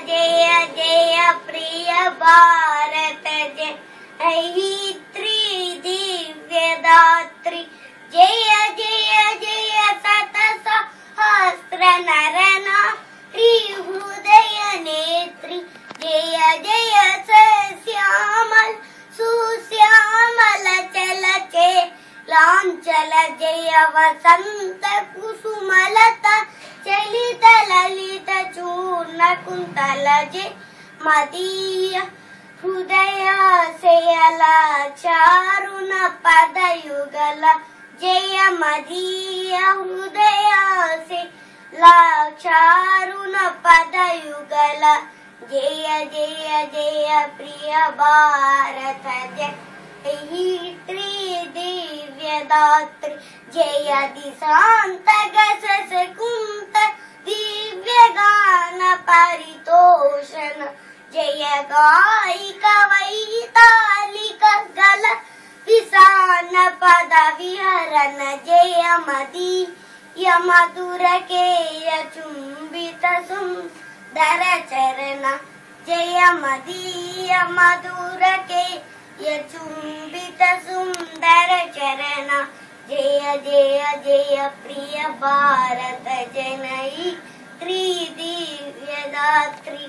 जय जय प्रिय भारत जय त्री दिव्यदात्री जय जय जय सत सहस्र नर नारी हृदय नेत्री जय जय श्यामल सुश्यामल चल चे लांचल जय वसंत कुसुमलता चलित ललित चूर्ण कुंतल जय मदीय हृदय सेयल चारुण पदयुगल जय मदीय हृदय से चारुण पदयुगल जय जय जय प्रिय भारत जय दिव्यदात्री जय दिशांत गसस कुंत दिव्य गान परितोषण जय गायिक वैतालिक गल विसान पद विहरण जय मदीय मधुर केय चुंबित सुंदर चरण जय मदीय मधुर केय चुंबित सुंदर चरण जय जय जय प्रिय भारत जनई त्री दिव्यदात्री।